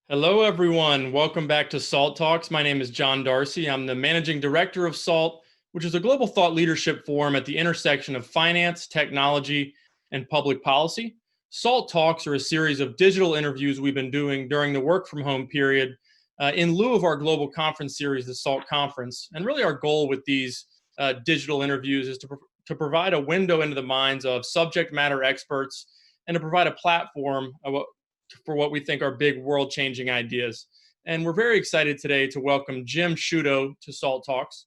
Hello, everyone. Welcome back to SALT Talks. My name is John Darcy. I'm the managing director of SALT, which is a global thought leadership forum at the intersection of finance, technology, and public policy. SALT Talks are a series of digital interviews we've been doing during the work from home period in lieu of our global conference series, the SALT Conference. And really, our goal with these digital interviews is to provide a window into the minds of subject matter experts and to provide a platform for what we think are big world-changing ideas. And we're very excited today to welcome Jim Sciutto to SALT Talks.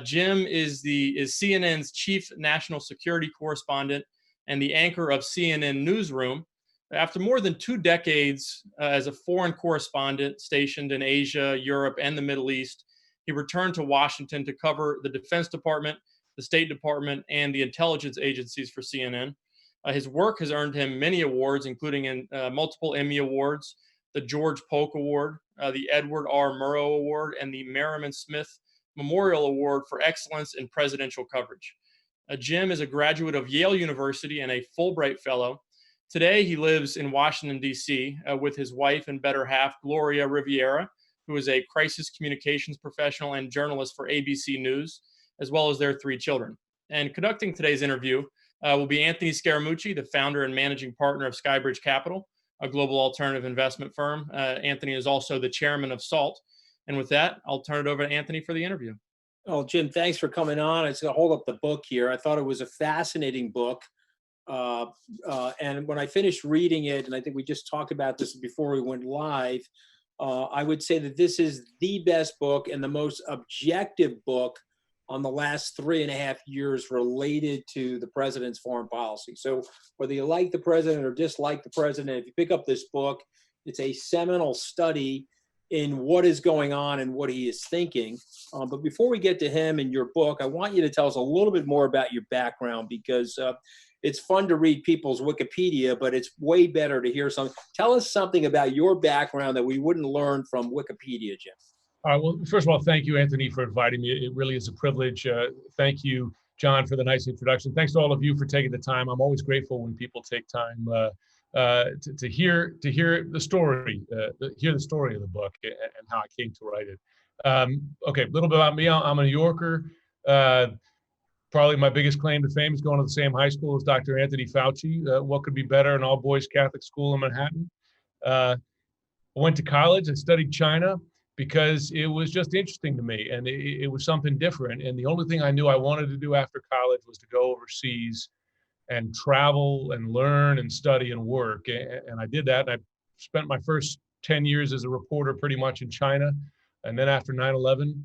Jim is CNN's chief national security correspondent and the anchor of CNN Newsroom. After more than 2 decades as a foreign correspondent stationed in Asia, Europe, and the Middle East, he returned to Washington to cover the Defense Department, the State Department, and the intelligence agencies for CNN. His work has earned him many awards, including multiple Emmy Awards, the George Polk Award, the Edward R. Murrow Award, and the Merriman Smith Memorial Award for Excellence in Presidential Coverage. Jim is a graduate of Yale University and a Fulbright Fellow. Today, he lives in Washington, D.C., with his wife and better half, Gloria Riviera, who is a crisis communications professional and journalist for ABC News, as well as their 3 children. And conducting today's interview will be Anthony Scaramucci, the founder and managing partner of Skybridge Capital, a global alternative investment firm. Anthony is also the chairman of SALT. And with that, I'll turn it over to Anthony for the interview. Oh, Jim, thanks for coming on. I was going to hold up the book here. I thought it was a fascinating book. And when I finished reading it, and I think we just talked about this before we went live, I would say that this is the best book and the most objective book on the last 3.5 years related to the president's foreign policy. So whether you like the president or dislike the president, if you pick up this book, it's a seminal study in what is going on and what he is thinking. But before we get to him and your book, I want you to tell us a little bit more about your background, because it's fun to read people's Wikipedia, but it's way better to hear something. Tell us something about your background that we wouldn't learn from Wikipedia, Jim. Well, first of all, thank you, Anthony, for inviting me. It really is a privilege. Thank you, John, for the nice introduction. Thanks to all of you for taking the time. I'm always grateful when people take time to hear the story, hear the story of the book and how I came to write it. Okay, a little bit about me. I'm a New Yorker. Probably my biggest claim to fame is going to the same high school as Dr. Anthony Fauci. What could be better? An all-boys Catholic school in Manhattan. I went to college. I studied China because it was just interesting to me, and it was something different. And the only thing I knew I wanted to do after college was to go overseas and travel and learn and study and work. And I did that. And I spent my first 10 years as a reporter pretty much in China. And then after 9/11,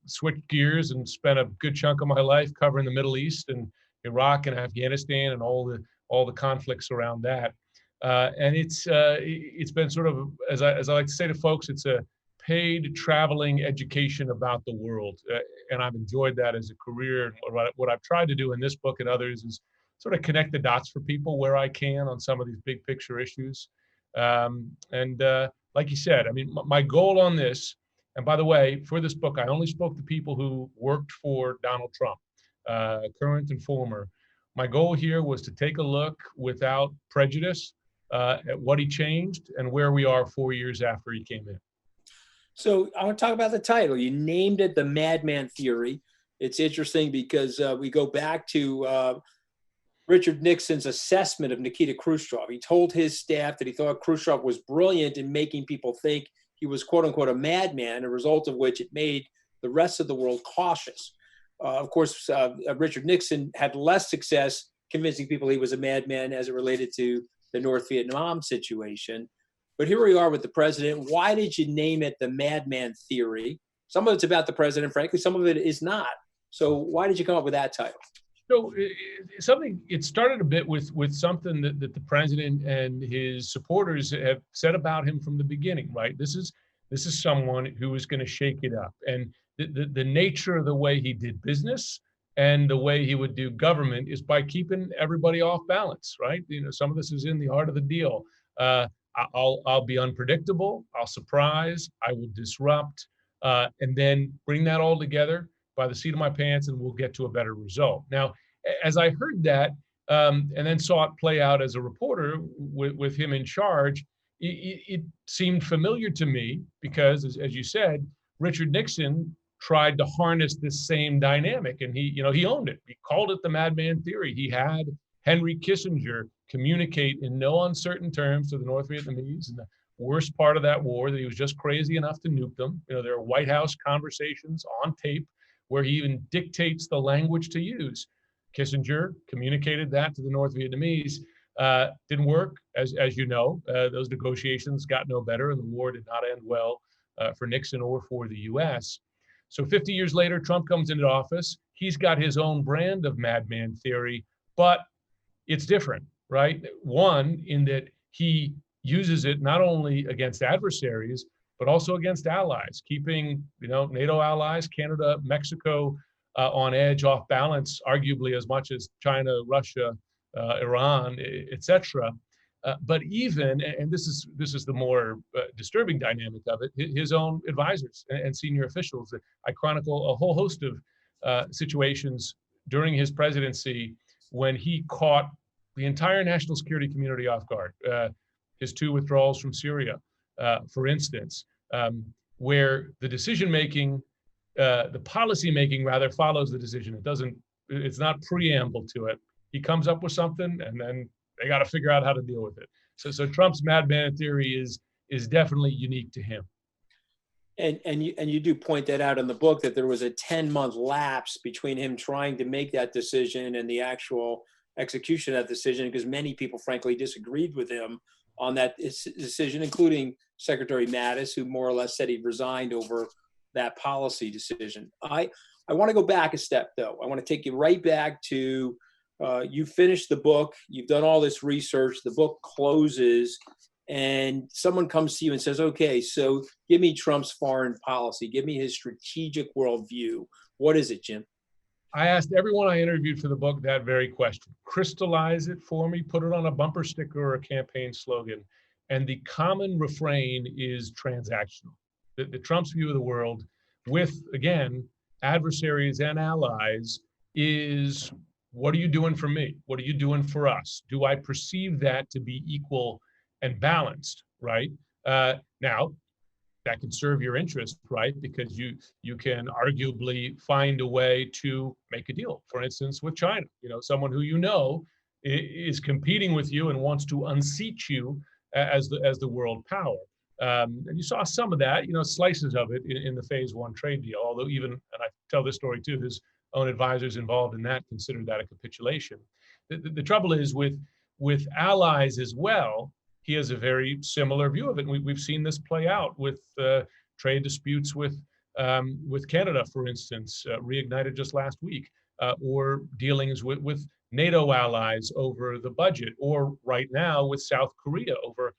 switched gears and spent a good chunk of my life covering the Middle East and Iraq and Afghanistan and all the conflicts around that. And it's been sort of, as I like to say to folks, it's a paid traveling education about the world. And I've enjoyed that as a career. What I've tried to do in this book and others is sort of connect the dots for people where I can on some of these big picture issues. Like you said, I mean, my goal on this, and by the way, for this book, I only spoke to people who worked for Donald Trump, current and former. My goal here was to take a look without prejudice at what he changed and where we are 4 years after he came in. So I want to talk about the title. You named it the Madman Theory. It's interesting because we go back to Richard Nixon's assessment of Nikita Khrushchev. He told his staff that he thought Khrushchev was brilliant in making people think he was, quote unquote, a madman, a result of which it made the rest of the world cautious. Of course, Richard Nixon had less success convincing people he was a madman as it related to the North Vietnam situation. But here we are with the president. Why did you name it the Madman Theory? Some of it's about the president, frankly. Some of it is not. So why did you come up with that title? So it started a bit with something that the president and his supporters have said about him from the beginning, right? This is someone who is going to shake it up. And the nature of the way he did business and the way he would do government is by keeping everybody off balance, right? You know, some of this is in the art of the deal. I'll be unpredictable. I'll surprise. I will disrupt, and then bring that all together by the seat of my pants, and we'll get to a better result. Now, as I heard that, and then saw it play out as a reporter with him in charge, it seemed familiar to me because, as you said, Richard Nixon tried to harness this same dynamic, and he owned it. He called it the Madman Theory. He had Henry Kissinger communicate in no uncertain terms to the North Vietnamese in the worst part of that war that he was just crazy enough to nuke them. There are White House conversations on tape where he even dictates the language to use. Kissinger communicated that to the North Vietnamese. Didn't work, as you know. Those negotiations got no better, and the war did not end well for Nixon or for the U.S. So 50 years later, Trump comes into office. He's got his own brand of Madman Theory, but it's different, right? One, in that he uses it not only against adversaries, but also against allies, keeping NATO allies, Canada, Mexico, on edge, off balance, arguably as much as China, Russia, Iran, etc. But even, and this is the more disturbing dynamic of it, his own advisors and senior officials. I chronicle a whole host of situations during his presidency when he caught the entire national security community off guard. His 2 withdrawals from Syria, for instance, where the decision-making, the policy-making rather follows the decision. It's not preamble to it. He comes up with something and then they got to figure out how to deal with it. So Trump's Madman Theory is definitely unique to him. And you do point that out in the book, that there was a 10-month lapse between him trying to make that decision and the actual execution of that decision, because many people frankly disagreed with him on that decision, including Secretary Mattis, who more or less said he resigned over that policy decision. I want to go back a step, though. I want to take you right back to you finished the book, you've done all this research, the book closes, and someone comes to you and says, okay, so give me Trump's foreign policy, give me his strategic worldview. What is it, Jim? I asked everyone I interviewed for the book that very question. Crystallize it for me, put it on a bumper sticker or a campaign slogan. And the common refrain is transactional. The Trump's view of the world with, again, adversaries and allies is, what are you doing for me? What are you doing for us? Do I perceive that to be equal and balanced, right? Now, that can serve your interest, right? Because you can arguably find a way to make a deal, for instance, with China. Someone who is competing with you and wants to unseat you as the world power. And you saw some of that, slices of it in the phase 1 trade deal, although even, and I tell this story too, his own advisors involved in that considered that a capitulation. The trouble is with allies as well, he has a very similar view of it. And we've seen this play out with trade disputes with Canada, for instance, reignited just last week, or dealings with NATO allies over the budget, or right now with South Korea over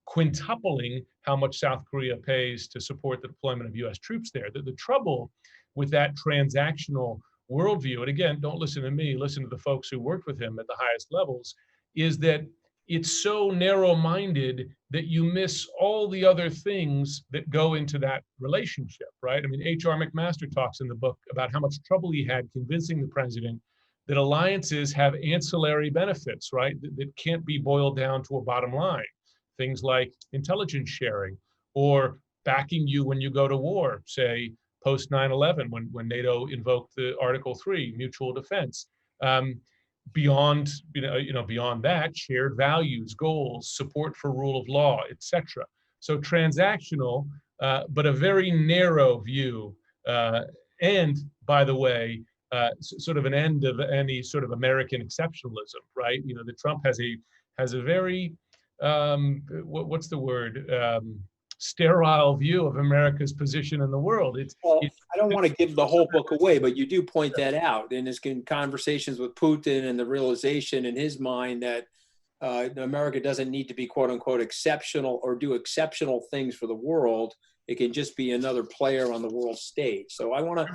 quintupling how much South Korea pays to support the deployment of US troops there. The trouble with that transactional worldview, and again, don't listen to me, listen to the folks who worked with him at the highest levels, is that it's so narrow-minded that you miss all the other things that go into that relationship, right? I mean, H.R. McMaster talks in the book about how much trouble he had convincing the president that alliances have ancillary benefits, right? That can't be boiled down to a bottom line. Things like intelligence sharing or backing you when you go to war, say post 9/11 when NATO invoked the Article 3 mutual defense. Beyond that, shared values, goals, support for rule of law, etc. So transactional, but a very narrow view. And by the way, sort of an end of any sort of American exceptionalism, right? That Trump has a very what's the word? Sterile view of America's position in the world. I don't want to give the whole book away, but you do point that out in his conversations with Putin and the realization in his mind that America doesn't need to be quote unquote exceptional or do exceptional things for the world. It can just be another player on the world stage. So I want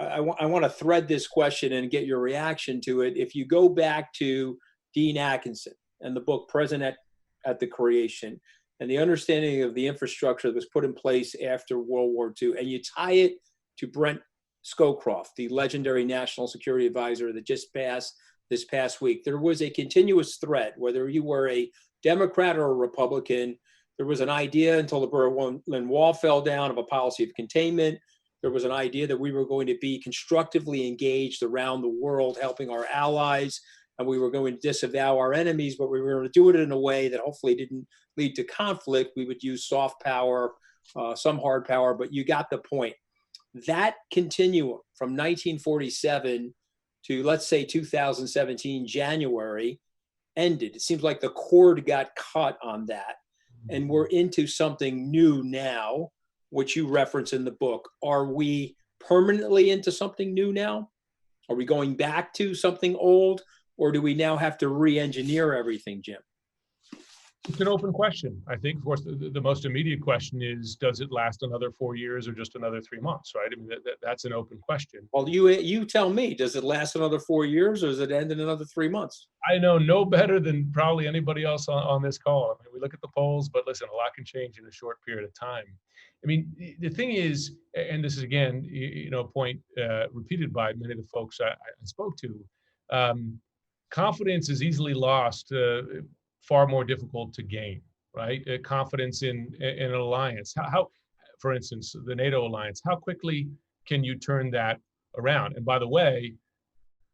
to thread this question and get your reaction to it. If you go back to Dean Atkinson and the book President at the Creation, and the understanding of the infrastructure that was put in place after World War II, and you tie it to Brent Scowcroft, the legendary national security advisor that just passed this past week, there was a continuous thread, whether you were a Democrat or a Republican. There was an idea until the Berlin Wall fell down of a policy of containment. There was an idea that we were going to be constructively engaged around the world, helping our allies, and we were going to disavow our enemies, but we were going to do it in a way that hopefully didn't lead to conflict. We would use soft power, some hard power, but you got the point. That continuum from 1947 to, let's say, 2017, January, ended. It seems like the cord got cut on that. And we're into something new now, which you reference in the book. Are we permanently into something new now? Are we going back to something old? Or do we now have to re-engineer everything, Jim? It's an open question. I think, of course, the most immediate question is, does it last another 4 years or just another 3 months, right? I mean, that's an open question. Well, you tell me, does it last another 4 years or does it end in another 3 months? I know no better than probably anybody else on this call. I mean, we look at the polls, but listen, a lot can change in a short period of time. I mean, the thing is, and this is again, a point repeated by many of the folks I spoke to, confidence is easily lost, far more difficult to gain, right? Confidence in an alliance. How, for instance, the NATO alliance, how quickly can you turn that around? And by the way,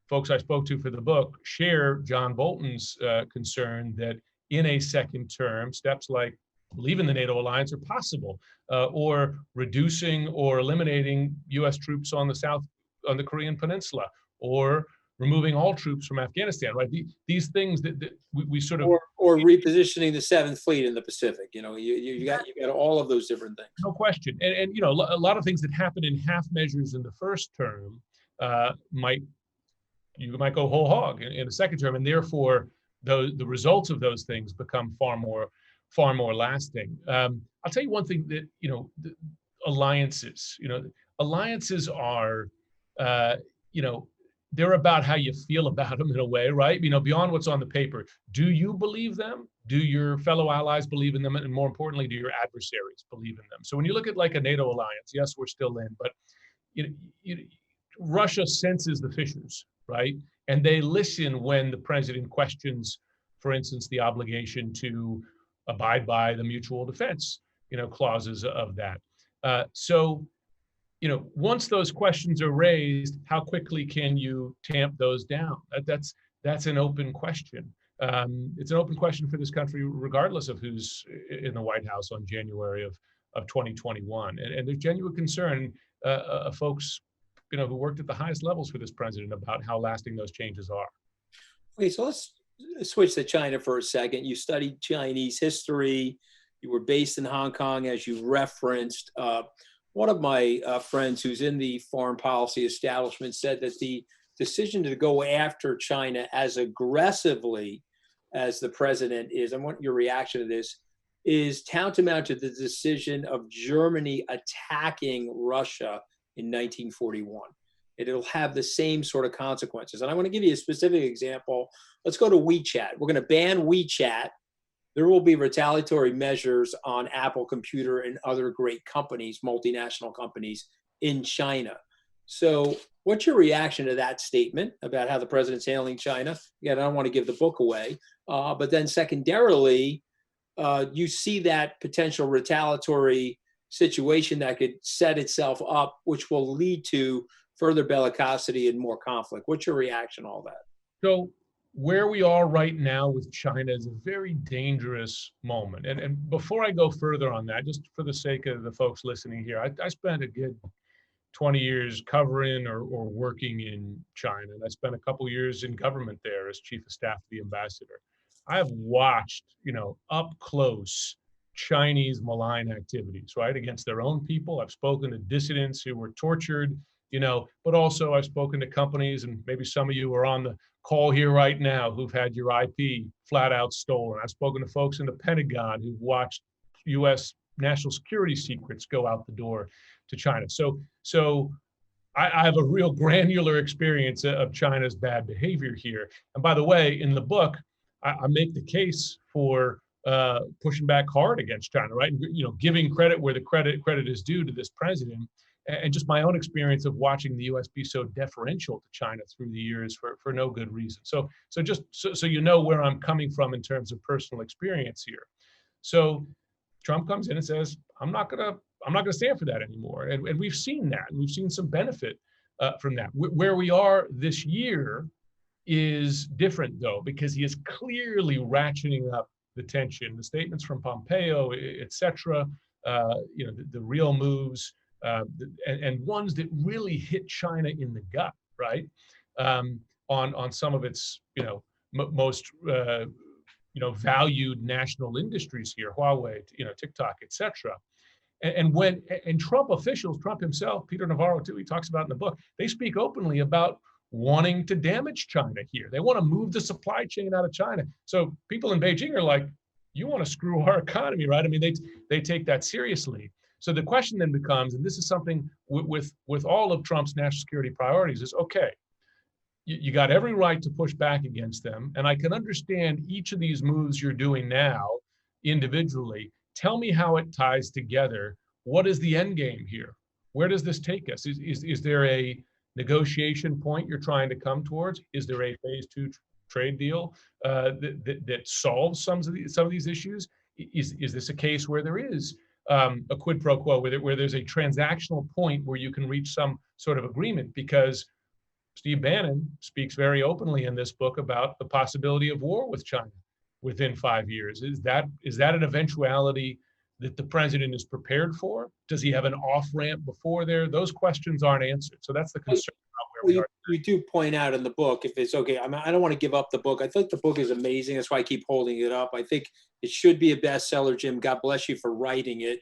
folks I spoke to for the book share John Bolton's concern that in a second term, steps like leaving the NATO alliance are possible, or reducing or eliminating US troops on the Korean Peninsula, or removing all troops from Afghanistan, right? These things that we sort of... Or repositioning the Seventh Fleet in the Pacific. You got all of those different things. No question. And a lot of things that happen in half measures in the first term you might go whole hog in the second term, and therefore the results of those things become far more lasting. I'll tell you one thing that, the alliances are, they're about how you feel about them in a way, right? Beyond what's on the paper. Do you believe them? Do your fellow allies believe in them? And more importantly, do your adversaries believe in them? So when you look at like a NATO alliance, yes, we're still in, but Russia senses the fissures, right? And they listen when the president questions, for instance, the obligation to abide by the mutual defense, clauses of that. Once those questions are raised, how quickly can you tamp those down? That's an open question. It's an open question for this country, regardless of who's in the White House on January of 2021. And there's genuine concern of folks, who worked at the highest levels for this president about how lasting those changes are. Okay, so let's switch to China for a second. You studied Chinese history. You were based in Hong Kong, as you referenced. One of my friends who's in the foreign policy establishment said that the decision to go after China as aggressively as the president is, I want your reaction to this, is tantamount to the decision of Germany attacking Russia in 1941. It'll have the same sort of consequences. And I want to give you a specific example. Let's go to WeChat. We're going to ban WeChat. There will be retaliatory measures on Apple Computer and other great companies, multinational companies in China. So what's your reaction to that statement about how the president's handling China? Again, I don't want to give the book away. But then secondarily, you see that potential retaliatory situation that could set itself up, which will lead to further bellicosity and more conflict. What's your reaction to all that? So where we are right now with China is a very dangerous moment. And before I go further on that, just for the sake of the folks listening here, I spent a good 20 years covering or working in China. And I spent a couple years in government there as chief of staff to the ambassador. I have watched, up close Chinese malign activities, right, against their own people. I've spoken to dissidents who were tortured, but also I've spoken to companies, and maybe some of you are on the call here right now, who've had your IP flat out stolen. I've spoken to folks in the Pentagon who've watched US national security secrets go out the door to China. So I have a real granular experience of China's bad behavior here. And by the way, in the book, I make the case for pushing back hard against China, right? And, giving credit where the credit is due to this president. and just my own experience of watching the U.S. be so deferential to China through the years for no good reason. So just so you know where I'm coming from in terms of personal experience here. So Trump comes in and says, I'm not gonna stand for that anymore, and we've seen that, and we've seen some benefit from that. Where we are this year is different, though, because he is clearly ratcheting up the tension. The statements from Pompeo, et cetera, the real moves, and ones that really hit China in the gut, right? On some of its, most valued national industries here, Huawei, TikTok, et cetera. And Trump officials, Trump himself, Peter Navarro too, he talks about in the book, they speak openly about wanting to damage China here. They want to move the supply chain out of China. So people in Beijing are like, you want to screw our economy, right? I mean, they take that seriously. So the question then becomes, and this is something with all of Trump's national security priorities, is okay, you got every right to push back against them. And I can understand each of these moves you're doing now individually. Tell me how it ties together. What is the end game here? Where does this take us? Is there a negotiation point you're trying to come towards? Is there a phase 2 trade deal that solves some of these issues? Is this a case where there is a quid pro quo, where there's a transactional point where you can reach some sort of agreement? Because Steve Bannon speaks very openly in this book about the possibility of war with China within 5 years. Is that an eventuality that the president is prepared for? Does he have an off-ramp before there? Those questions aren't answered. So that's the concern about where we are. You do point out in the book, if it's okay, I don't want to give up the book. I think the book is amazing. That's why I keep holding it up. I think it should be a bestseller, Jim. God bless you for writing it.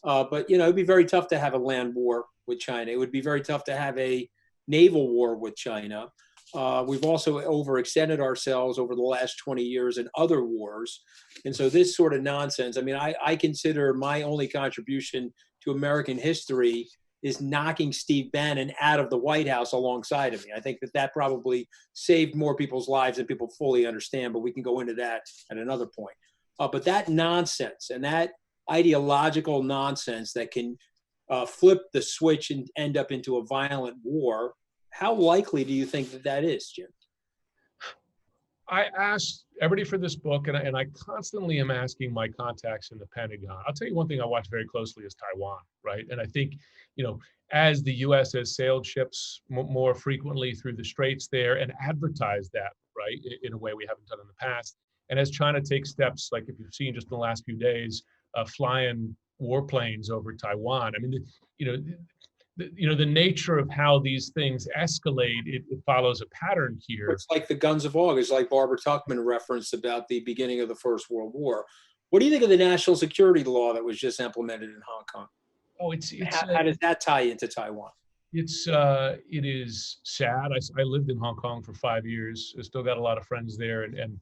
But, it'd be very tough to have a land war with China. It would be very tough to have a naval war with China. We've also overextended ourselves over the last 20 years in other wars. And so this sort of nonsense, I consider my only contribution to American history is knocking Steve Bannon out of the White House alongside of me. I think that probably saved more people's lives than people fully understand, but we can go into that at another point. But that nonsense and that ideological nonsense that can flip the switch and end up into a violent war, how likely do you think that is, Jim? I asked everybody for this book, and I constantly am asking my contacts in the Pentagon. I'll tell you one thing I watch very closely is Taiwan, right? And I think, as the U.S. has sailed ships more frequently through the straits there and advertised that, right, in a way we haven't done in the past, and as China takes steps, like if you've seen just in the last few days, flying warplanes over Taiwan, the nature of how these things escalate, it follows a pattern here. It's like the guns of August, like Barbara Tuchman referenced about the beginning of the First World War. What do you think of the national security law that was just implemented in Hong Kong? Oh, how does that tie into Taiwan? It is sad. I lived in Hong Kong for 5 years. I still got a lot of friends there, and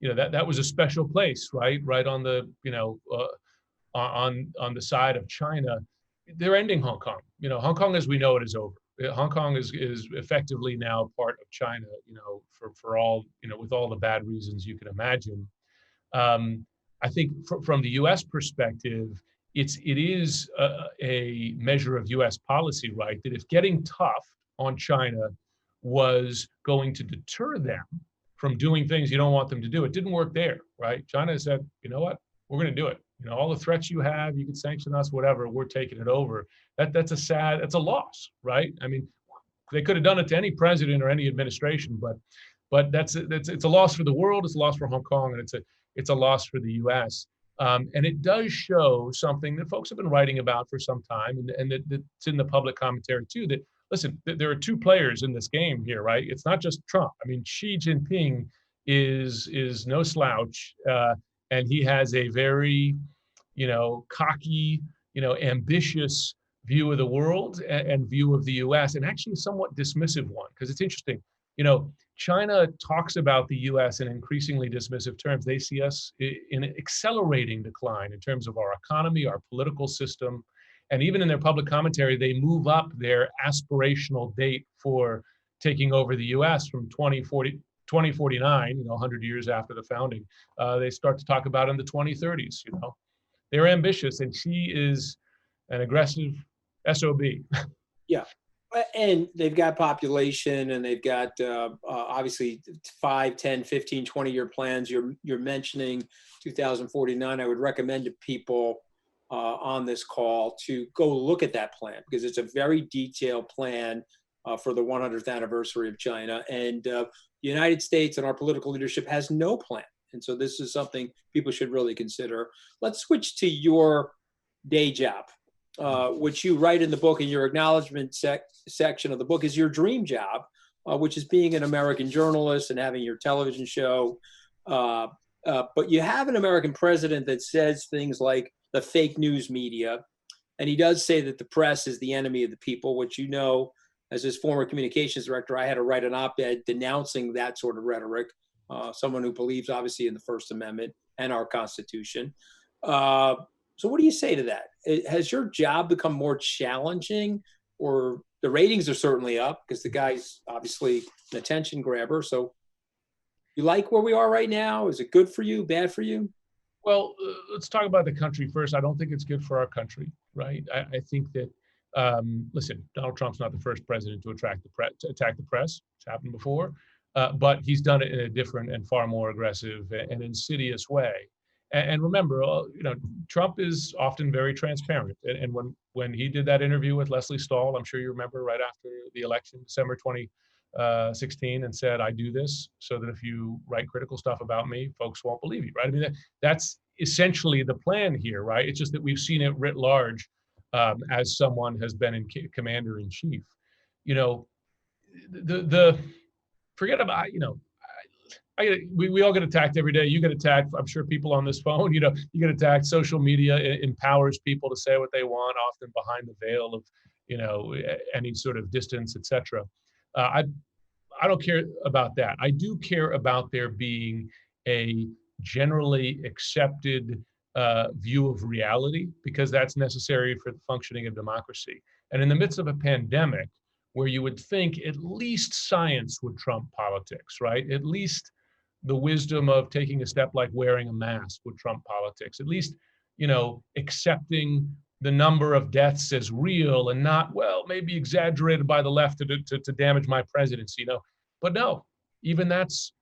that was a special place, right on the on the side of China. They're ending Hong Kong. Hong Kong as we know it is over. Hong Kong is effectively now part of China, for all, with all the bad reasons you can imagine. I think from the U.S. perspective, it is a measure of U.S. policy, right, that if getting tough on China was going to deter them from doing things you don't want them to do, it didn't work there, right? China said, you know what, we're going to do it. All the threats you have, you can sanction us, whatever, we're taking it over. That's a loss, right? They could have done it to any president or any administration, but it's a loss for the world, it's a loss for Hong Kong, and it's a loss for the U.S. And it does show something that folks have been writing about for some time, and that's in the public commentary too, that, listen, there are two players in this game here, right? It's not just Trump. Xi Jinping is no slouch, and he has a very, cocky, ambitious view of the world and view of the U.S., and actually a somewhat dismissive one, because it's interesting. China talks about the U.S. in increasingly dismissive terms. They see us in an accelerating decline in terms of our economy, our political system, and even in their public commentary, they move up their aspirational date for taking over the U.S. from 2049, 100 years after the founding. They start to talk about in the 2030s. They're ambitious, and Xi is an aggressive SOB. Yeah. And they've got population, and they've got obviously 5, 10, 15, 20-year plans. You're mentioning 2049. I would recommend to people on this call to go look at that plan, because it's a very detailed plan for the 100th anniversary of China. And the United States and our political leadership has no plan. And so this is something people should really consider. Let's switch to your day job. Which you write in the book, in your acknowledgement section of the book, is your dream job, which is being an American journalist and having your television show. But you have an American president that says things like the fake news media. And he does say that the press is the enemy of the people, which, you know, as his former communications director, I had to write an op-ed denouncing that sort of rhetoric, someone who believes, obviously, in the First Amendment and our Constitution. So what do you say to that? Has your job become more challenging, or the ratings are certainly up because the guy's obviously an attention grabber? So you like where we are right now? Is it good for you, bad for you? Well, let's talk about the country first. I don't think it's good for our country, right? I think that, listen, Donald Trump's not the first president to attack the press. It's happened before, but he's done it in a different and far more aggressive and insidious way. And remember, you know, Trump is often very transparent. And when he did that interview with Leslie Stahl, I'm sure you remember, right after the election, December 2016, and said, "I do this so that if you write critical stuff about me, folks won't believe you," right? I mean, that's essentially the plan here, right? It's just that we've seen it writ large as someone has been in commander in chief. You know, forget about, you know, we all get attacked every day. You get attacked. I'm sure people on this phone, you know, you get attacked. Social media empowers people to say what they want, often behind the veil of, you know, any sort of distance, etc. I don't care about that. I do care about there being a generally accepted view of reality, because that's necessary for the functioning of democracy. And in the midst of a pandemic, where you would think at least science would trump politics, right? At least the wisdom of taking a step like wearing a mask would trump politics. At least, you know, accepting the number of deaths as real and not, well, maybe exaggerated by the left to damage my presidency, you know. But no, even that's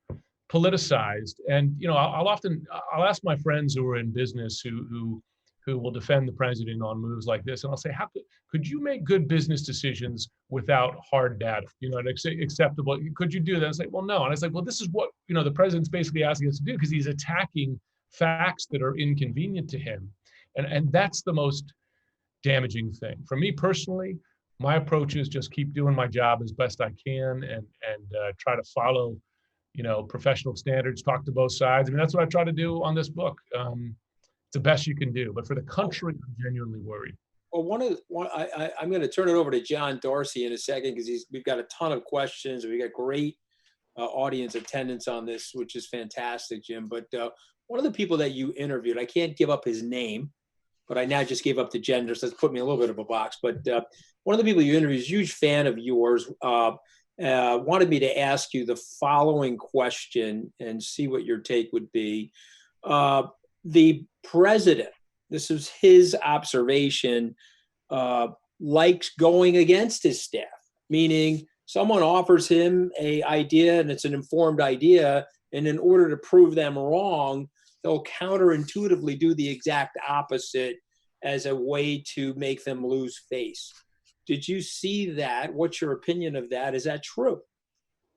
politicized. And, you know, I'll ask my friends who are in business who will defend the president on moves like this, and I'll say, how could you make good business decisions without hard data? You know, acceptable. Could you do that? I say, well, no. And I say, well, this is what, you know, the president's basically asking us to do, because he's attacking facts that are inconvenient to him, and that's the most damaging thing for me personally. My approach is just keep doing my job as best I can, and try to follow, you know, professional standards. Talk to both sides. I mean, that's what I try to do on this book. It's the best you can do, but for the country, I'm genuinely worried. Well, I'm going to turn it over to John Darcy in a second, because we've got a ton of questions, and we got great audience attendance on this, which is fantastic, Jim. But one of the people that you interviewed, I can't give up his name, but I now just gave up the gender, so that's put me in a little bit of a box. But one of the people you interviewed is a huge fan of yours. Wanted me to ask you the following question and see what your take would be. The president, this is his observation, likes going against his staff, meaning someone offers him an idea and it's an informed idea, and in order to prove them wrong, they'll counterintuitively do the exact opposite as a way to make them lose face. Did you see that? What's your opinion of that? Is that true?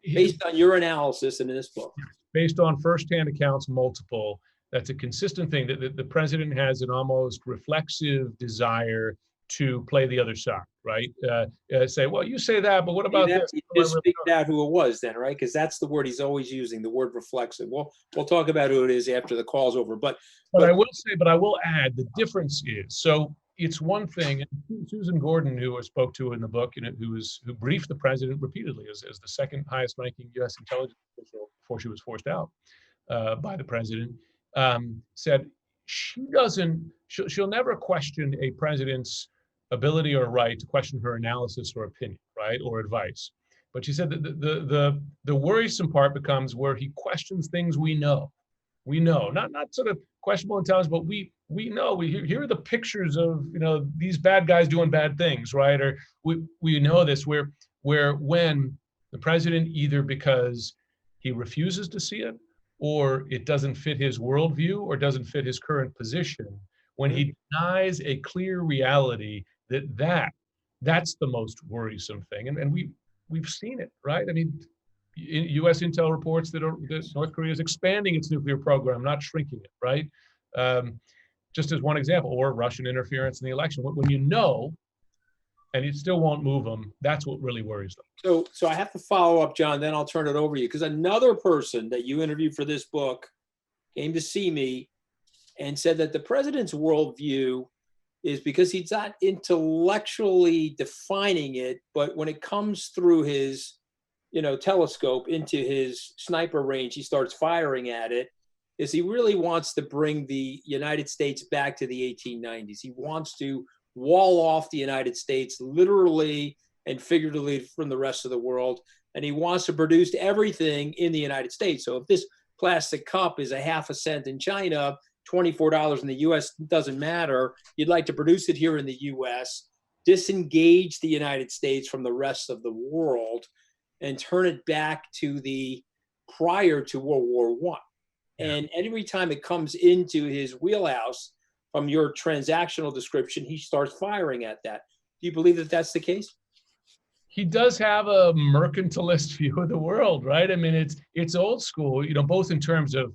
Based on your analysis and in this book. Based on firsthand accounts, multiple, that's a consistent thing, that the president has an almost reflexive desire to play the other side, right? Say, well, you say that, but what about this? Just speak out who it was then, right? Because that's the word he's always using, the word reflexive. Well, we'll talk about who it is after the call's over. But I will add, the difference is, so it's one thing, and Susan Gordon, who I spoke to in the book, you know, who briefed the president repeatedly as the second highest ranking U.S. intelligence official before she was forced out by the president, said she'll never question a president's ability or right to question her analysis or opinion, right, or advice. But she said that the worrisome part becomes where he questions things we know, We know, not sort of questionable intelligence, but we know. Here are the pictures of these bad guys doing bad things, right? Or we know this where when the president, either because he refuses to see it, or it doesn't fit his worldview, or doesn't fit his current position, when he denies a clear reality, that's the most worrisome thing, and we've seen it, right? I mean, U.S. intel reports that North Korea is expanding its nuclear program, not shrinking it, right? Just as one example, or Russian interference in the election. When you know, and it still won't move them, that's what really worries them. So I have to follow up, John, then I'll turn it over to you, because another person that you interviewed for this book came to see me and said that the president's worldview is, because he's not intellectually defining it, but when it comes through his telescope into his sniper range, he starts firing at it, is he really wants to bring the United States back to the 1890s. He wants to wall off the United States literally and figuratively from the rest of the world. And he wants to produce everything in the United States. So if this plastic cup is a half a cent in China, $24 in the US, doesn't matter. You'd like to produce it here in the US, disengage the United States from the rest of the world, and turn it back to the prior to World War I. And every time it comes into his wheelhouse, from your transactional description, he starts firing at that. Do you believe that that's the case? He does have a mercantilist view of the world, right? I mean, it's old school, both in terms of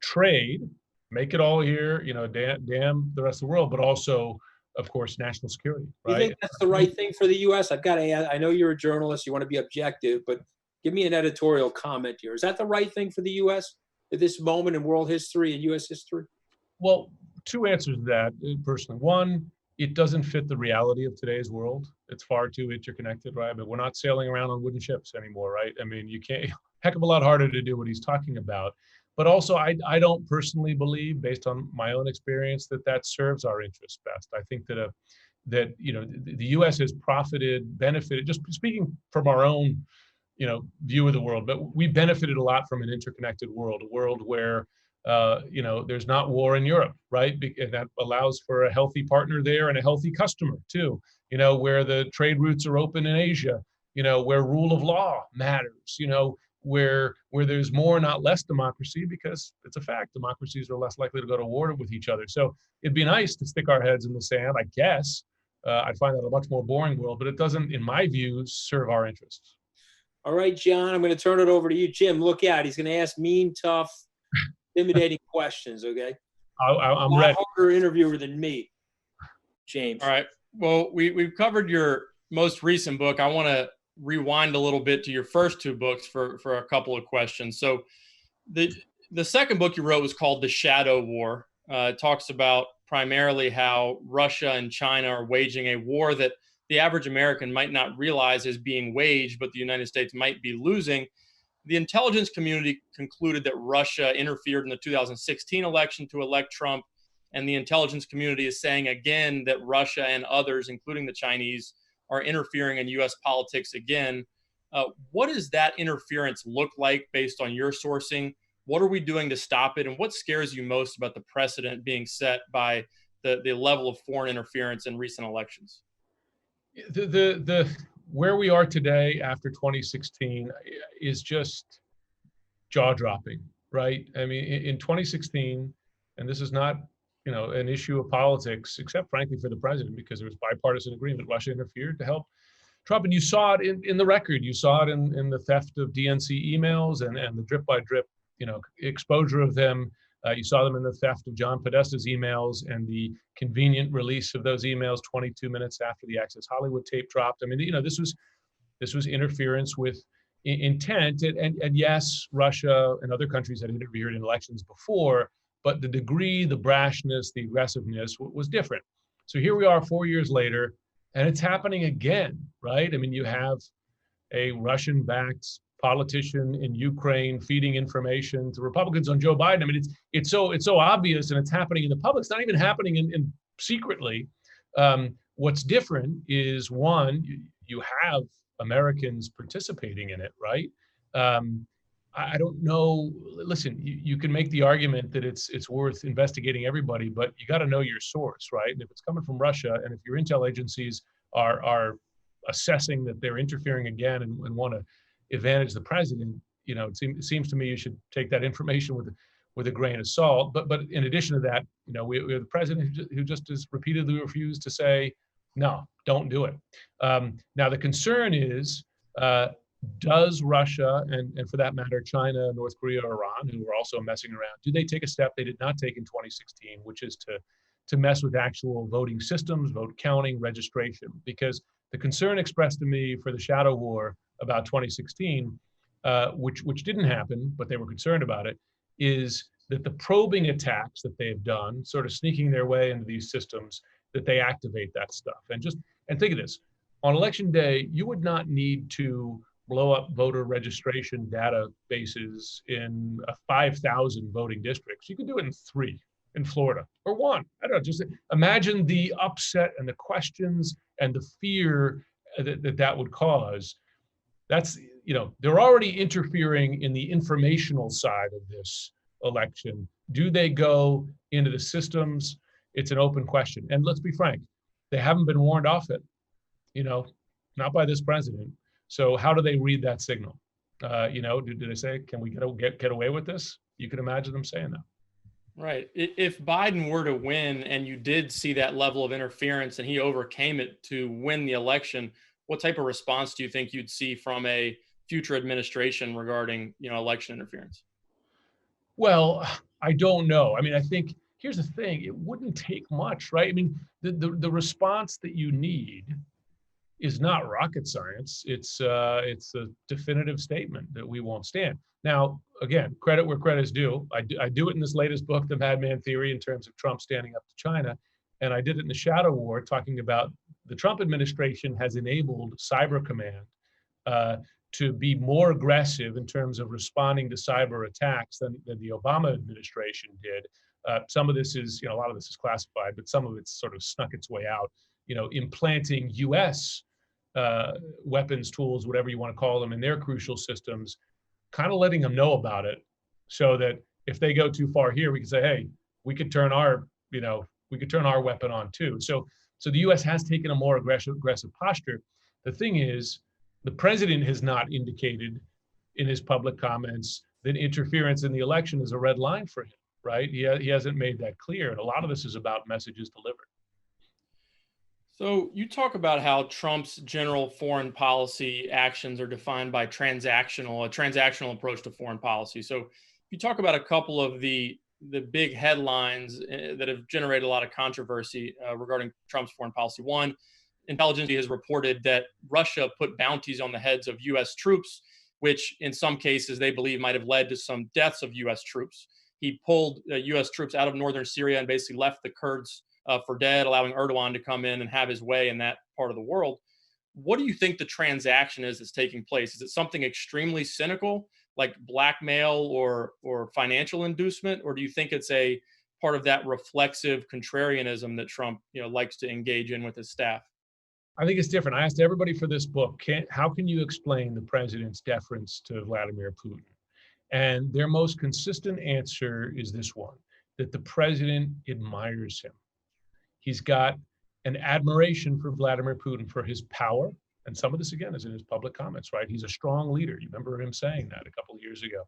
trade, make it all here, damn the rest of the world, but also, of course, national security, right? You think that's the right thing for the U.S.? I've got to add, I know you're a journalist, you want to be objective, but give me an editorial comment here. Is that the right thing for the U.S. at this moment in world history and U.S. history? Well, two answers to that, personally. One, it doesn't fit the reality of today's world. It's far too interconnected, right? But we're not sailing around on wooden ships anymore, right? I mean, you can't, heck of a lot harder to do what he's talking about. But also, I don't personally believe, based on my own experience, that serves our interests best. I think that the U.S. has benefited, just speaking from our own, view of the world, but we benefited a lot from an interconnected world, a world where there's not war in Europe, right? And that allows for a healthy partner there and a healthy customer too, where the trade routes are open in Asia, where rule of law matters, where there's more, not less democracy, because it's a fact, democracies are less likely to go to war with each other. So it'd be nice to stick our heads in the sand, I guess. I find that a much more boring world, but it doesn't, in my view, serve our interests. All right, John, I'm going to turn it over to you. Jim, look out. He's going to ask mean, tough, intimidating questions, okay? I'm ready. A harder interviewer than me, James. All right. Well, we've covered your most recent book. I want to rewind a little bit to your first two books for a couple of questions. So the second book you wrote was called The Shadow War. It talks about primarily how Russia and China are waging a war that the average American might not realize is being waged, but the United States might be losing. The intelligence community concluded that Russia interfered in the 2016 election to elect Trump, and the intelligence community is saying again that Russia and others, including the Chinese, are interfering in U.S. politics again. What does that interference look like based on your sourcing? What are we doing to stop it? And what scares you most about the precedent being set by the level of foreign interference in recent elections? The where we are today after 2016 is just jaw-dropping, right? I mean, in 2016, and this is not, an issue of politics, except frankly for the president, because there was bipartisan agreement, Russia interfered to help Trump. And you saw it in the record. You saw it in the theft of DNC emails and the drip-by-drip, exposure of them. You saw them in the theft of John Podesta's emails and the convenient release of those emails 22 minutes after the Access Hollywood tape dropped. I mean, this was interference with intent. And yes, Russia and other countries had interfered in elections before, but the degree, the brashness, the aggressiveness was different. So here we are 4 years later, and it's happening again, right? I mean, you have a Russian-backed politician in Ukraine feeding information to Republicans on Joe Biden. I mean, it's so obvious, and it's happening in the public. It's not even happening in secretly. What's different is, one, you have Americans participating in it, right? I don't know. Listen, you can make the argument that it's worth investigating everybody, but you got to know your source, right? And if it's coming from Russia, and if your intel agencies are assessing that they're interfering again and want to advantage the president, it seems to me you should take that information with a grain of salt. But in addition to that, we have the president who just has repeatedly refused to say, no, don't do it. Now the concern is, does Russia, and for that matter, China, North Korea, Iran, who are also messing around, do they take a step they did not take in 2016, which is to mess with actual voting systems, vote counting, registration? Because the concern expressed to me for the shadow war about 2016, which didn't happen, but they were concerned about it, is that the probing attacks that they've done, sort of sneaking their way into these systems, that they activate that stuff. And think of this, on election day, you would not need to blow up voter registration databases in 5,000 voting districts. You could do it in 3 in Florida, or 1. I don't know, just imagine the upset and the questions and the fear that would cause. That's, they're already interfering in the informational side of this election. Do they go into the systems? It's an open question. And let's be frank, they haven't been warned off it, not by this president. So how do they read that signal? Do they say, can we get away with this? You can imagine them saying that. Right. If Biden were to win and you did see that level of interference and he overcame it to win the election, what type of response do you think you'd see from a future administration regarding, election interference? Well, I don't know. I mean, I think here's the thing. It wouldn't take much, right? I mean, the response that you need is not rocket science. It's a definitive statement that we won't stand. Now, again, credit where credit is due. I do it in this latest book, The Madman Theory, in terms of Trump standing up to China. And I did it in the shadow war, talking about the Trump administration has enabled Cyber Command to be more aggressive in terms of responding to cyber attacks than the Obama administration did. Some of this is, a lot of this is classified, but some of it's sort of snuck its way out, implanting US weapons, tools, whatever you want to call them, in their crucial systems, kind of letting them know about it, so that if they go too far here, we can say, hey, we could turn our weapon on too. So the US has taken a more aggressive posture. The thing is, the president has not indicated in his public comments that interference in the election is a red line for him, right? He hasn't made that clear. And a lot of this is about messages delivered. So you talk about how Trump's general foreign policy actions are defined by a transactional approach to foreign policy. So you talk about a couple of the big headlines that have generated a lot of controversy regarding Trump's foreign policy. One, intelligence has reported that Russia put bounties on the heads of U.S. troops, which in some cases they believe might have led to some deaths of U.S. troops. He pulled U.S. troops out of northern Syria and basically left the Kurds for dead, allowing Erdogan to come in and have his way in that part of the world. What do you think the transaction is that's taking place? Is it something extremely cynical, like blackmail or financial inducement, or do you think it's a part of that reflexive contrarianism that Trump, likes to engage in with his staff? I think it's different. I asked everybody for this book, how can you explain the president's deference to Vladimir Putin? And their most consistent answer is this one, that the president admires him. He's got an admiration for Vladimir Putin for his power. And some of this, again, is in his public comments, right? He's a strong leader. You remember him saying that a couple of years ago.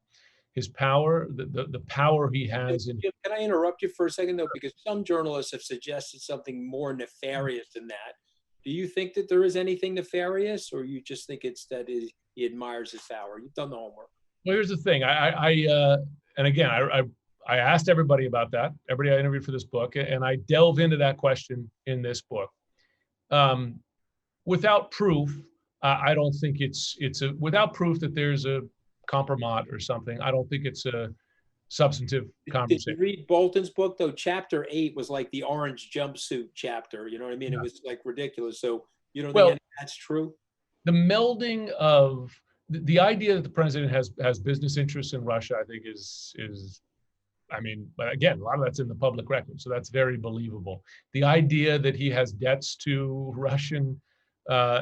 His power, the power he has. Can I interrupt you for a second, though? Because some journalists have suggested something more nefarious than that. Do you think that there is anything nefarious, or you just think it's that he admires his power? You've done the homework. Well, here's the thing. And again, I asked everybody about that, everybody I interviewed for this book, and I delve into that question in this book. Without proof, I don't think without proof that there's a compromise or something, I don't think it's a substantive conversation. Did you read Bolton's book, though? Chapter 8 was like the orange jumpsuit chapter. You know what I mean? Yeah. It was like ridiculous. So you don't think that's true? The melding of the idea that the president has business interests in Russia, I think is but again, a lot of that's in the public record, so that's very believable. The idea that he has debts to Russian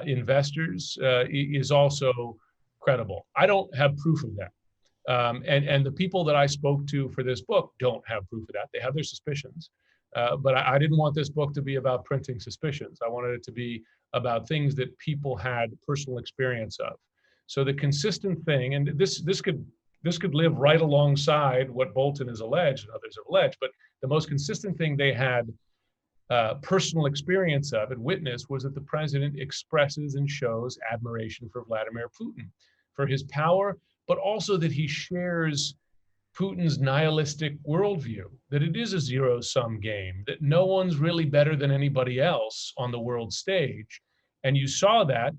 investors is also credible. I don't have proof of that. And the people that I spoke to for this book don't have proof of that. They have their suspicions. But I didn't want this book to be about printing suspicions. I wanted it to be about things that people had personal experience of. So the consistent thing, and this could live right alongside what Bolton has alleged and others have alleged, but the most consistent thing they had personal experience of and witnessed was that the president expresses and shows admiration for Vladimir Putin, for his power, but also that he shares Putin's nihilistic worldview, that it is a zero-sum game, that no one's really better than anybody else on the world stage. And you saw that,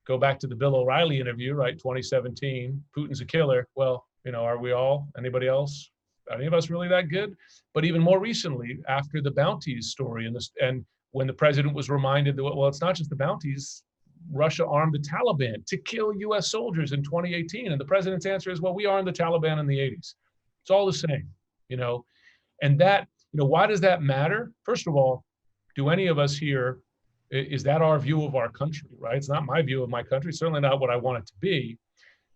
go back to the Bill O'Reilly interview, right, 2017, Putin's a killer. Well, are we all, anybody else? Any of us really that good? But even more recently, after the bounties story and when the president was reminded that, well, it's not just the bounties, Russia armed the Taliban to kill US soldiers in 2018. And the president's answer is, well, we armed the Taliban in the 80s. It's all the same, and that, why does that matter? First of all, do any of us here, is that our view of our country, right? It's not my view of my country, certainly not what I want it to be.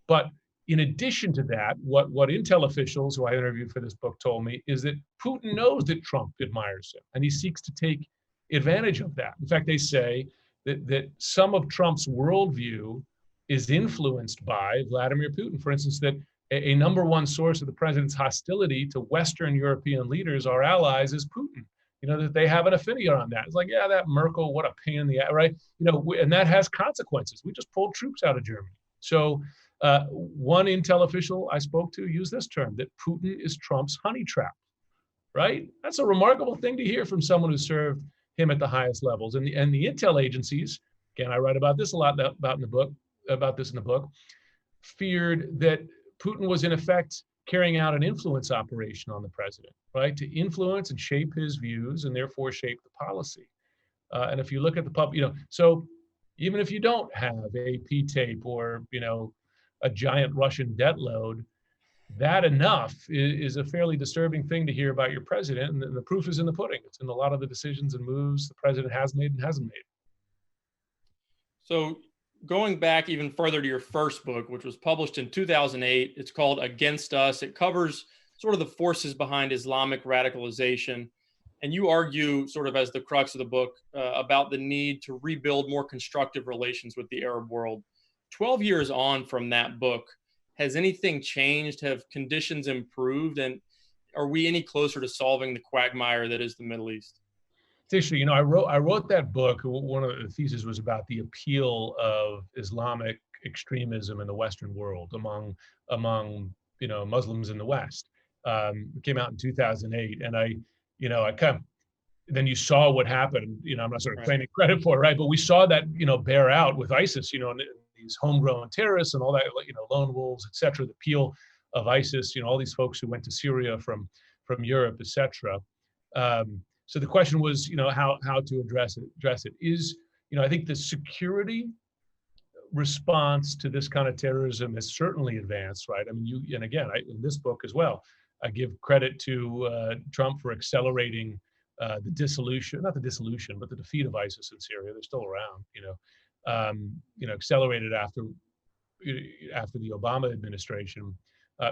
But in addition to that, what Intel officials who I interviewed for this book told me is that Putin knows that Trump admires him and he seeks to take advantage of that. In fact, they say that some of Trump's worldview is influenced by Vladimir Putin. For instance, that a number one source of the president's hostility to Western European leaders, our allies, is Putin. That they have an affinity on that. It's like, yeah, that Merkel, what a pain in the ass, right? And that has consequences. We just pulled troops out of Germany. So one Intel official I spoke to used this term, that Putin is Trump's honey trap, right? That's a remarkable thing to hear from someone who served him at the highest levels. And the Intel agencies, again, I write about this a lot about this in the book, feared that Putin was in effect carrying out an influence operation on the president, right? To influence and shape his views and therefore shape the policy. And if you look at the public, so even if you don't have AP tape or, a giant Russian debt load, that enough is a fairly disturbing thing to hear about your president. And the proof is in the pudding. It's in a lot of the decisions and moves the president has made and hasn't made. So going back even further to your first book, which was published in 2008, it's called Against Us. It covers sort of the forces behind Islamic radicalization. And you argue, sort of as the crux of the book, about the need to rebuild more constructive relations with the Arab world. 12 years on from that book, has anything changed? Have conditions improved? And are we any closer to solving the quagmire that is the Middle East? It's interesting, I wrote that book. One of the theses was about the appeal of Islamic extremism in the Western world among Muslims in the West. It came out in 2008, and I kind of, then you saw what happened. I'm not sort of claiming credit for it, right? But we saw that bear out with ISIS. These homegrown terrorists and all that, lone wolves, et cetera. The appeal of ISIS. All these folks who went to Syria from Europe, et cetera. So the question was, how to address it is, I think the security response to this kind of terrorism has certainly advanced, right? I mean, and again, in this book as well, I give credit to Trump for accelerating the dissolution, not the dissolution, but the defeat of ISIS in Syria. They're still around, accelerated after the Obama administration.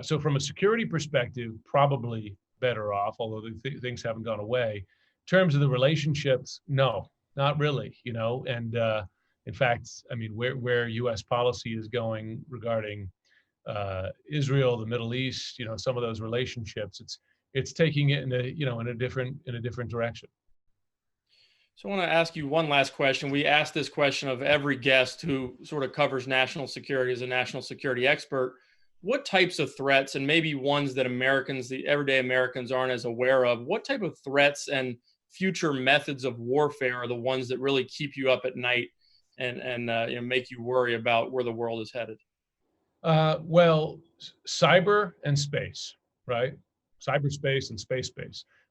So from a security perspective, probably better off, although things haven't gone away. In terms of the relationships, no, not really, and in fact, I mean, where U.S. policy is going regarding Israel, the Middle East, some of those relationships, it's taking it in a different direction. So I want to ask you one last question. We ask this question of every guest who sort of covers national security as a national security expert. What types of threats, and maybe ones that the everyday Americans aren't as aware of, what type of threats and future methods of warfare are the ones that really keep you up at night and make you worry about where the world is headed? Well, cyber and space, right? Cyberspace and space.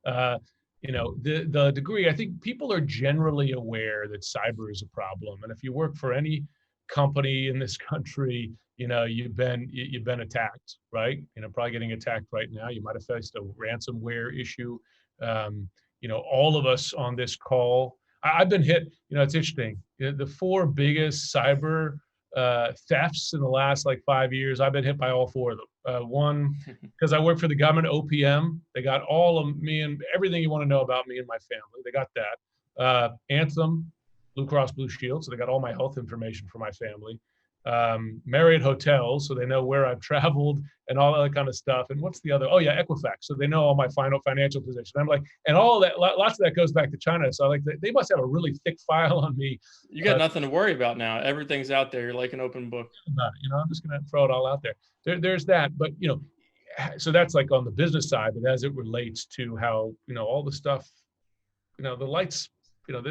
The degree, I think people are generally aware that cyber is a problem. And if you work for any company in this country, you've been attacked, right? Probably getting attacked right now. You might have faced a ransomware issue. All of us on this call, I've been hit. It's interesting. The four biggest cyber thefts in the last like 5 years. I've been hit by all four of them. One, because I work for the government, OPM. They got all of me and everything you want to know about me and my family. They got that. Anthem, Blue Cross Blue Shield. So they got all my health information for my family. Marriott Hotels, so they know where I've traveled and all that kind of stuff. And what's the other? Oh yeah, Equifax. So they know all my financial position. I'm like, and all of that, lots of that goes back to China. So like, they must have a really thick file on me. You got nothing to worry about now. Everything's out there. You're like an open book. I'm just going to throw it all out there. There's that. But, so that's like on the business side, but as it relates to how, all the stuff, the lights,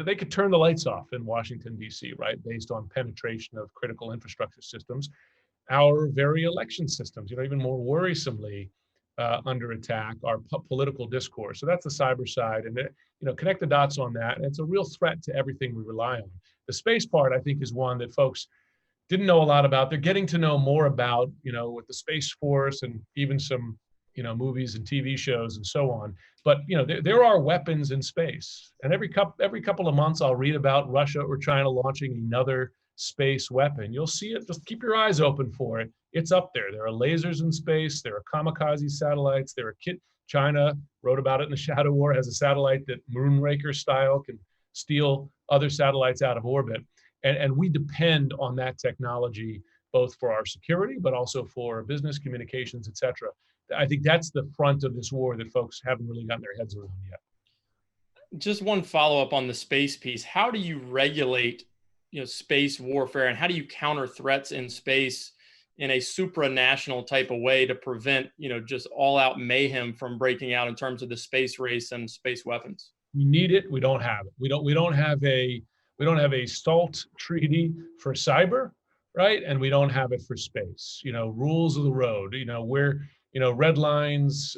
they could turn the lights off in Washington, D.C., right, based on penetration of critical infrastructure systems. Our very election systems, even more worrisomely under attack, are political discourse. So that's the cyber side. And, connect the dots on that. And it's a real threat to everything we rely on. The space part, I think, is one that folks didn't know a lot about. They're getting to know more about, with the Space Force and even some, movies and TV shows and so on. But, there are weapons in space. And every couple of months, I'll read about Russia or China launching another space weapon. You'll see it. Just keep your eyes open for it. It's up there. There are lasers in space. There are kamikaze satellites. China wrote about it in the Shadow War, has a satellite that Moonraker style can steal other satellites out of orbit. And we depend on that technology, both for our security, but also for business communications, et cetera. I think that's the front of this war that folks haven't really gotten their heads around yet. Just one follow-up on the space piece. How do you regulate, space warfare, and how do you counter threats in space in a supranational type of way to prevent, just all-out mayhem from breaking out in terms of the space race and space weapons? We need it. We don't have it. We don't have a SALT treaty for cyber, right? And we don't have it for space. Rules of the road. Red lines.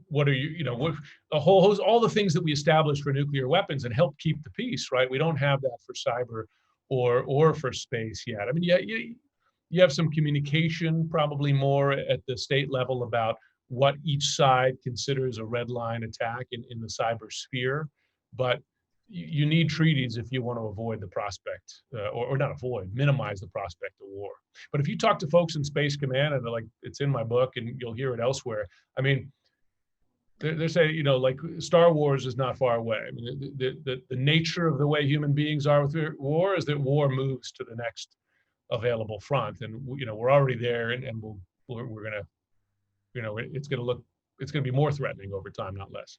What are the whole host, all the things that we established for nuclear weapons and help keep the peace, right? We don't have that for cyber or for space yet. I mean, you have some communication, probably more at the state level, about what each side considers a red line attack in the cyber sphere, but you need treaties if you want to avoid the prospect, or not avoid, minimize the prospect of war. But if you talk to folks in Space Command, and they're like, it's in my book, and you'll hear it elsewhere. I mean, they're saying, like Star Wars is not far away. I mean, the nature of the way human beings are with war is that war moves to the next available front, and we're already there, and we're gonna, it's gonna be more threatening over time, not less.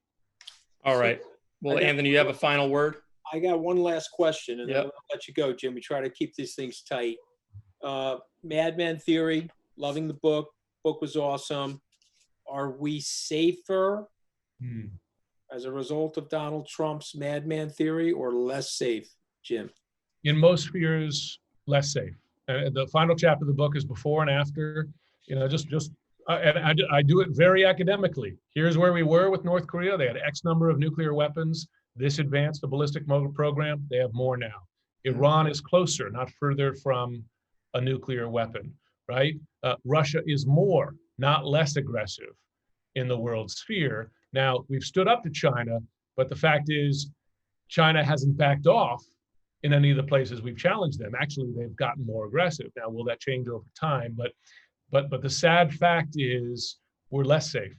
All right. Well, Anthony, you have a final word? I got one last question, and then Yep. I'll let you go, Jim. We try to keep these things tight. Madman Theory, loving the book. Book was awesome. Are we safer as a result of Donald Trump's Madman Theory, or less safe, Jim? In most spheres, less safe. The final chapter of the book is before and after. And I do it very academically. Here's where we were with North Korea. They had X number of nuclear weapons. This advanced the ballistic missile program. They have more now. Iran is closer, not further from a nuclear weapon, right? Russia is more, not less aggressive in the world sphere. Now, we've stood up to China, but the fact is China hasn't backed off in any of the places we've challenged them. Actually, they've gotten more aggressive. Now, will that change over time? But the sad fact is we're less safe.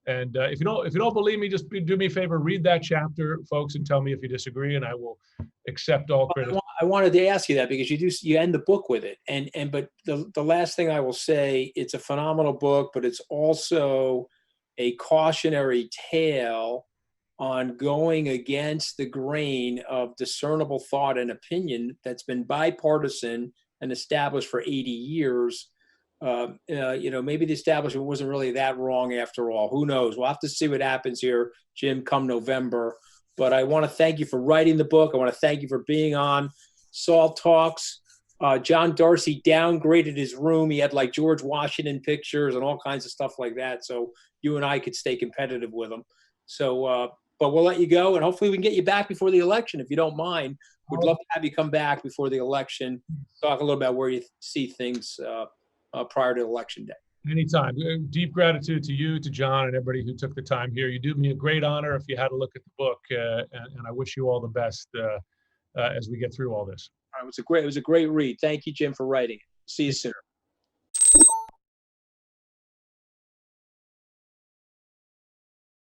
If you don't believe me, just do me a favor, read that chapter, folks, and tell me if you disagree, and I will accept all criticism. I wanted to ask you that because you end the book with it, but the last thing I will say, it's a phenomenal book, but it's also a cautionary tale on going against the grain of discernible thought and opinion that's been bipartisan and established for 80 years. Maybe the establishment wasn't really that wrong after all. Who knows? We'll have to see what happens here, Jim, come November. But I want to thank you for writing the book. I want to thank you for being on Salt Talks. John Darcy downgraded his room. He had like George Washington pictures and all kinds of stuff like that. So you and I could stay competitive with him. So, but we'll let you go, and hopefully we can get you back before the election, if you don't mind. We'd love to have you come back before the election, talk a little about where you see things prior to election day. Anytime. Deep gratitude to you, to John, and everybody who took the time here. You do me a great honor if you had a look at the book, and I wish you all the best as we get through all this. It was a great read. Thank you, Jim, for writing it. See you soon.